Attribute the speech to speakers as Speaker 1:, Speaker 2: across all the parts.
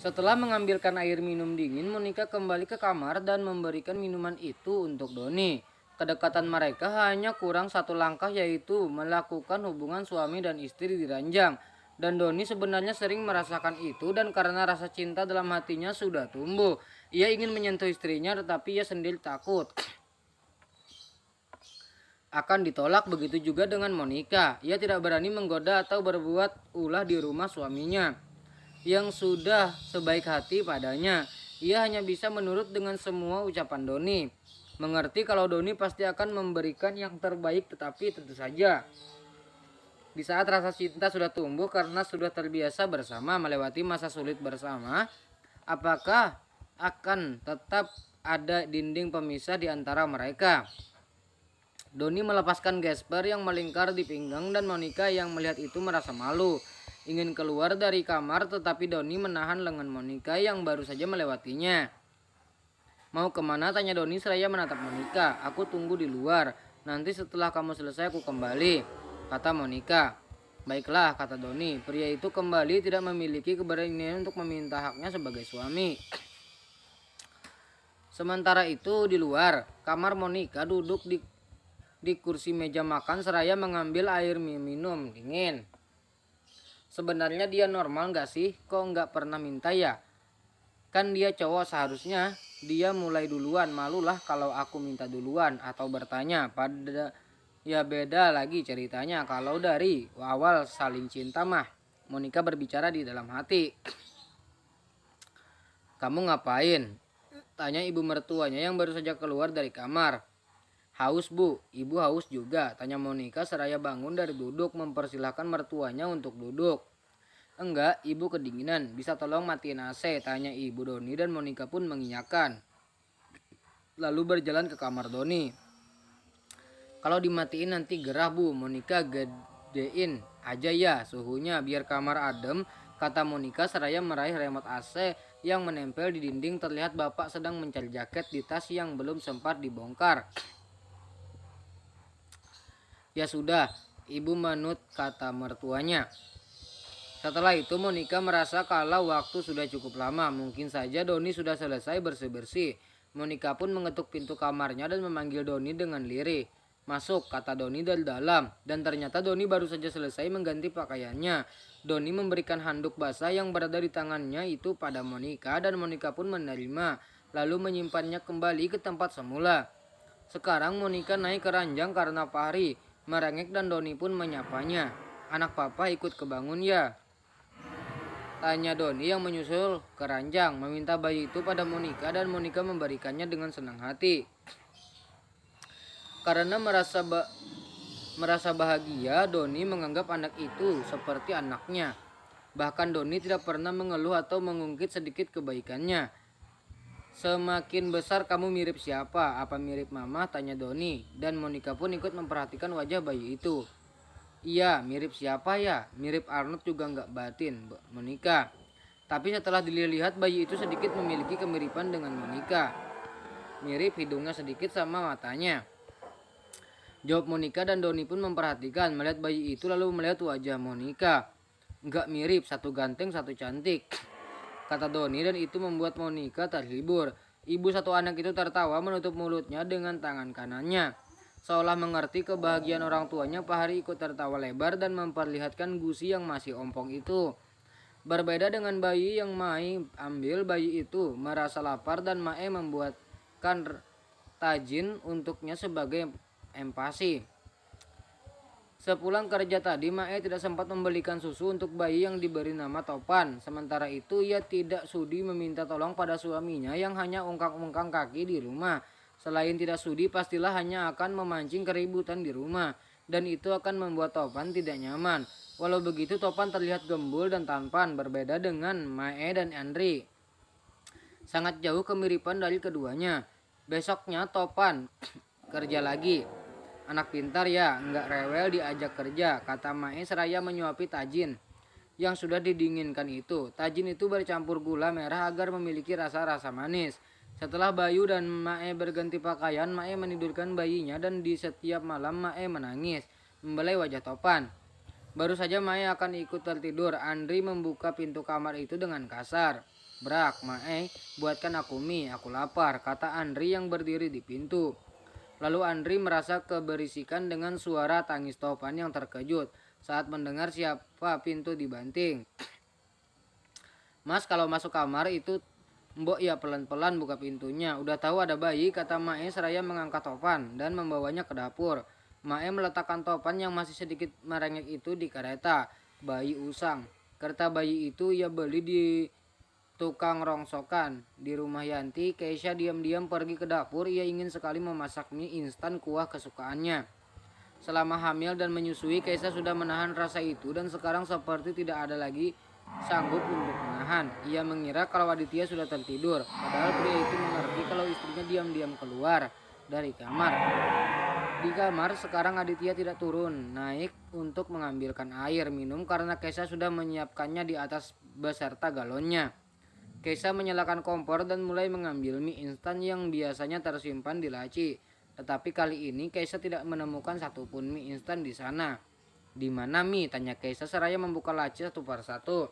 Speaker 1: Setelah mengambilkan air minum dingin, Monica kembali ke kamar dan memberikan minuman itu untuk Doni. Kedekatan mereka hanya kurang satu langkah, yaitu melakukan hubungan suami dan istri di ranjang. Dan Doni sebenarnya sering merasakan itu, dan karena rasa cinta dalam hatinya sudah tumbuh. Ia ingin menyentuh istrinya, tetapi ia sendiri takut akan ditolak. Begitu juga dengan Monica. Ia tidak berani menggoda atau berbuat ulah di rumah suaminya yang sudah sebaik hati padanya. Ia hanya bisa menurut dengan semua ucapan Doni. Mengerti kalau Doni pasti akan memberikan yang terbaik, tetapi tentu saja di saat rasa cinta sudah tumbuh karena sudah terbiasa bersama melewati masa sulit bersama, apakah akan tetap ada dinding pemisah di antara mereka? Doni melepaskan Gasper yang melingkar di pinggang dan Monica yang melihat itu merasa malu. Ingin keluar dari kamar, tetapi Doni menahan lengan Monica yang baru saja melewatinya. Mau kemana? Tanya Doni seraya menatap Monica. Aku tunggu di luar. Nanti setelah kamu selesai aku kembali, kata Monica. Baiklah, kata Doni. Pria itu kembali tidak memiliki keberanian untuk meminta haknya sebagai suami. Sementara itu di luar, kamar Monica duduk di kursi meja makan seraya mengambil air minum dingin. Sebenarnya dia normal gak sih? Kok gak pernah minta ya? Kan dia cowok, seharusnya dia mulai duluan. Malulah kalau aku minta duluan atau bertanya. Ya beda lagi ceritanya kalau dari awal saling cinta mah. Monica berbicara di dalam hati. Kamu ngapain? Tanya ibu mertuanya yang baru saja keluar dari kamar. Haus bu, ibu haus juga, tanya Monica seraya bangun dari duduk mempersilahkan mertuanya untuk duduk. Enggak, ibu kedinginan, bisa tolong matiin AC, tanya ibu Doni dan Monica pun mengiyakan. Lalu berjalan ke kamar Doni. Kalau dimatiin nanti gerah bu, Monica gedein aja ya suhunya biar kamar adem, kata Monica seraya meraih remote AC yang menempel di dinding. Terlihat bapak sedang mencari jaket di tas yang belum sempat dibongkar. Ya sudah, ibu menut, kata mertuanya. Setelah itu Monica merasa kalau waktu sudah cukup lama. Mungkin saja Doni sudah selesai bersih-bersih. Monica pun mengetuk pintu kamarnya dan memanggil Doni dengan lirih. Masuk, kata Doni dari dalam. Dan ternyata Doni baru saja selesai mengganti pakaiannya. Doni memberikan handuk basah yang berada di tangannya itu pada Monica dan Monica pun menerima. Lalu menyimpannya kembali ke tempat semula. Sekarang Monica naik ke ranjang karena Pari merengek dan Doni pun menyapanya. Anak papa ikut kebangun ya? Tanya Doni yang menyusul ke ranjang, meminta bayi itu pada Monica dan Monica memberikannya dengan senang hati. Karena merasa bahagia, Doni menganggap anak itu seperti anaknya. Bahkan Doni tidak pernah mengeluh atau mengungkit sedikit kebaikannya. Semakin besar kamu mirip siapa? Apa mirip mama? Tanya Doni. Dan Monica pun ikut memperhatikan wajah bayi itu. Iya, mirip siapa ya? Mirip Arnold juga nggak, batin Monica. Tapi setelah dilihat bayi itu sedikit memiliki kemiripan dengan Monica. Mirip hidungnya sedikit sama matanya, jawab Monica dan Doni pun memperhatikan melihat bayi itu lalu melihat wajah Monica. Nggak mirip, satu ganteng satu cantik, kata Doni dan itu membuat Monica terhibur. Ibu satu anak itu tertawa menutup mulutnya dengan tangan kanannya. Seolah mengerti kebahagiaan orang tuanya, Pak Hari ikut tertawa lebar dan memperlihatkan gusi yang masih ompong itu. Berbeda dengan bayi yang Mae ambil, bayi itu merasa lapar dan Mae membuatkan tajin untuknya sebagai empasi. Sepulang kerja tadi, Mae tidak sempat membelikan susu untuk bayi yang diberi nama Topan. Sementara itu, ia tidak sudi meminta tolong pada suaminya yang hanya ungkang-ungkang kaki di rumah. Selain tidak sudi, pastilah hanya akan memancing keributan di rumah. Dan itu akan membuat Topan tidak nyaman. Walau begitu, Topan terlihat gembul dan tampan, berbeda dengan Mae dan Andri. Sangat jauh kemiripan dari keduanya. Besoknya Topan kerja lagi. Anak pintar ya, nggak rewel diajak kerja, kata Mae seraya menyuapi tajin yang sudah didinginkan itu. Tajin itu bercampur gula merah agar memiliki rasa-rasa manis. Setelah Bayu dan Mae berganti pakaian, Mae menidurkan bayinya dan di setiap malam Mae menangis membelai wajah Topan. Baru saja Mae akan ikut tertidur, Andri membuka pintu kamar itu dengan kasar. "Brak, Mae, buatkan aku mie, aku lapar," kata Andri yang berdiri di pintu. Lalu Andri merasa keberisikan dengan suara tangis Topan yang terkejut saat mendengar siapa pintu dibanting. "Mas, kalau masuk kamar itu Mbok ya pelan-pelan buka pintunya. Udah tahu ada bayi," kata Mae seraya mengangkat Topan dan membawanya ke dapur. Mae meletakkan Topan yang masih sedikit merengek itu di kereta. Bayi usang. Kereta bayi itu ia beli di tukang rongsokan. Di rumah Yanti, Keisha diam-diam pergi ke dapur. Ia ingin sekali memasak mie instan kuah kesukaannya. Selama hamil dan menyusui, Keisha sudah menahan rasa itu dan sekarang seperti tidak ada lagi sanggup untuk menahan. Ia mengira kalau Aditya sudah tertidur, padahal pria itu mengerti kalau istrinya diam-diam keluar dari kamar. Di kamar sekarang Aditya tidak turun naik untuk mengambilkan air minum karena Keisha sudah menyiapkannya di atas beserta galonnya. Keisha menyalakan kompor dan mulai mengambil mie instan yang biasanya tersimpan di laci. Tetapi kali ini Keisha tidak menemukan satupun mie instan di sana. "Di mana mie?" tanya Keisha seraya membuka laci satu persatu.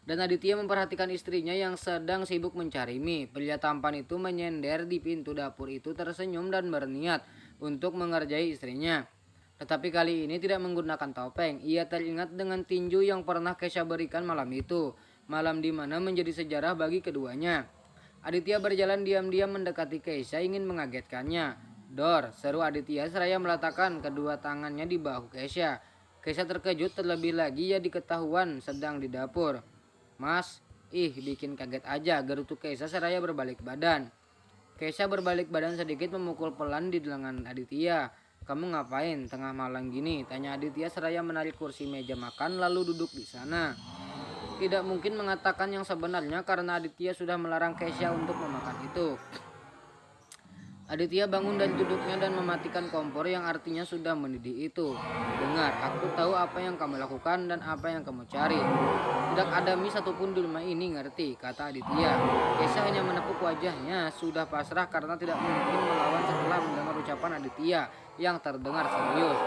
Speaker 1: Dan Aditya memperhatikan istrinya yang sedang sibuk mencari mie. Pria tampan itu menyender di pintu dapur itu tersenyum dan berniat untuk mengerjai istrinya. Tetapi kali ini tidak menggunakan topeng. Ia teringat dengan tinju yang pernah Keisha berikan malam itu. Malam di mana menjadi sejarah bagi keduanya. Aditya berjalan diam-diam mendekati Keisha ingin mengagetkannya. "Dor," seru Aditya seraya meletakkan kedua tangannya di bahu Keisha. Keisha terkejut terlebih lagi ia diketahuan sedang di dapur. "Mas, bikin kaget aja," gerutu Keisha seraya berbalik badan. Keisha berbalik badan sedikit memukul pelan di lengan Aditya. "Kamu ngapain tengah malam gini?" tanya Aditya seraya menarik kursi meja makan lalu duduk di sana. Tidak mungkin mengatakan yang sebenarnya karena Aditya sudah melarang Keisha untuk memakan itu. Aditya bangun dari duduknya dan mematikan kompor yang artinya sudah mendidih itu. "Dengar, aku tahu apa yang kamu lakukan dan apa yang kamu cari. Tidak ada mie satupun di rumah ini, ngerti?" kata Aditya. Keisha hanya menepuk wajahnya, sudah pasrah karena tidak mungkin melawan setelah mendengar ucapan Aditya yang terdengar serius.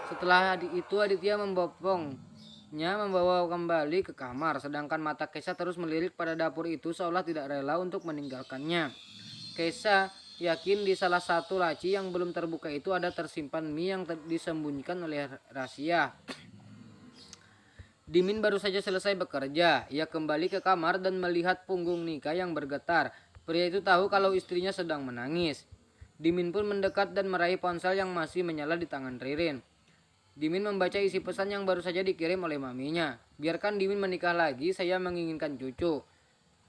Speaker 1: Setelah itu Aditya membawa kembali ke kamar, sedangkan mata Keisha terus melirik pada dapur itu seolah tidak rela untuk meninggalkannya. Keisha yakin di salah satu laci yang belum terbuka itu ada tersimpan mie yang disembunyikan oleh rahasia. Dimin baru saja selesai bekerja. Ia kembali ke kamar dan melihat punggung Nika yang bergetar. Pria itu tahu kalau istrinya sedang menangis. Dimin pun mendekat dan meraih ponsel yang masih menyala di tangan Ririn. Dimin membaca isi pesan yang baru saja dikirim oleh maminya. "Biarkan Dimin menikah lagi, saya menginginkan cucu."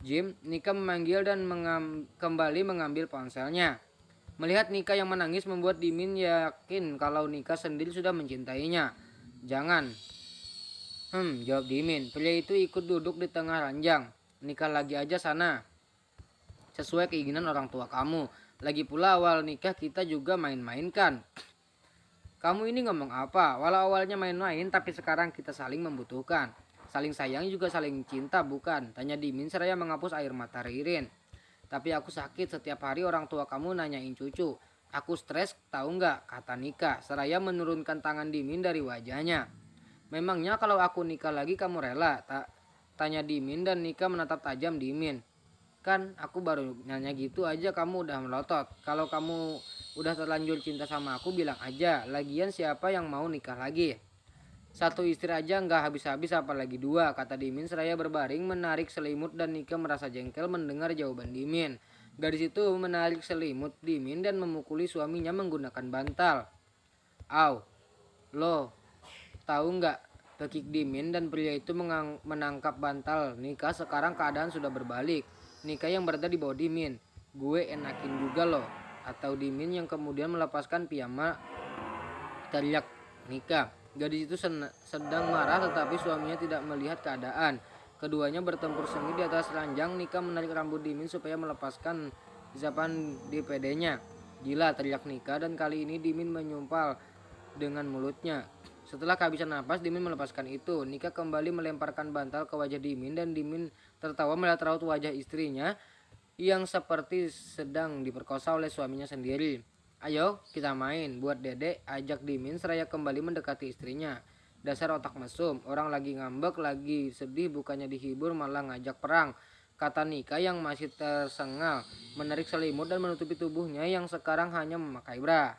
Speaker 1: "Jim," Nika memanggil dan kembali mengambil ponselnya. Melihat Nika yang menangis membuat Dimin yakin kalau Nika sendiri sudah mencintainya. "Jangan." Jawab Dimin. Pria itu ikut duduk di tengah ranjang. "Nikah lagi aja sana. Sesuai keinginan orang tua kamu. Lagi pula awal nikah kita juga main-main kan." "Kamu ini ngomong apa? Walau awalnya main-main tapi sekarang kita saling membutuhkan. Saling sayang juga saling cinta bukan?" tanya Dimin seraya menghapus air mata Ririn. "Tapi aku sakit setiap hari orang tua kamu nanyain cucu. Aku stres tahu nggak?" kata Nika seraya menurunkan tangan Dimin dari wajahnya. "Memangnya kalau aku nikah lagi kamu rela?" tanya Dimin dan Nika menatap tajam Dimin. "Kan aku baru nanya gitu aja kamu udah melotot. Kalau kamu udah terlanjur cinta sama aku bilang aja. Lagian siapa yang mau nikah lagi? Satu istri aja nggak habis-habis apalagi dua," kata Dimin seraya berbaring menarik selimut dan Nika merasa jengkel mendengar jawaban Dimin. Gadis itu menarik selimut Dimin dan memukuli suaminya menggunakan bantal. "Au, lo tahu nggak?" pekik Dimin dan pria itu menangkap bantal Nika. Sekarang keadaan sudah berbalik. Nika yang berada di bawah Dimin. "Gue enakin juga loh." Atau Dimin yang kemudian melepaskan piyama, teriak Nika. Gadis itu sedang marah tetapi suaminya tidak melihat keadaan. Keduanya bertempur sengit di atas ranjang. Nika menarik rambut Dimin supaya melepaskan isapan di pedenya. "Gila," teriak Nika dan kali ini Dimin menyumpal dengan mulutnya. Setelah kehabisan napas, Dimin melepaskan itu. Nika kembali melemparkan bantal ke wajah Dimin dan Dimin tertawa melihat raut wajah istrinya yang seperti sedang diperkosa oleh suaminya sendiri. "Ayo kita main, buat dedek," ajak Dimin seraya kembali mendekati istrinya. "Dasar otak mesum, orang lagi ngambek, lagi sedih bukannya dihibur malah ngajak perang." kata Nika yang masih tersengal, menarik selimut dan menutupi tubuhnya yang sekarang hanya memakai bra.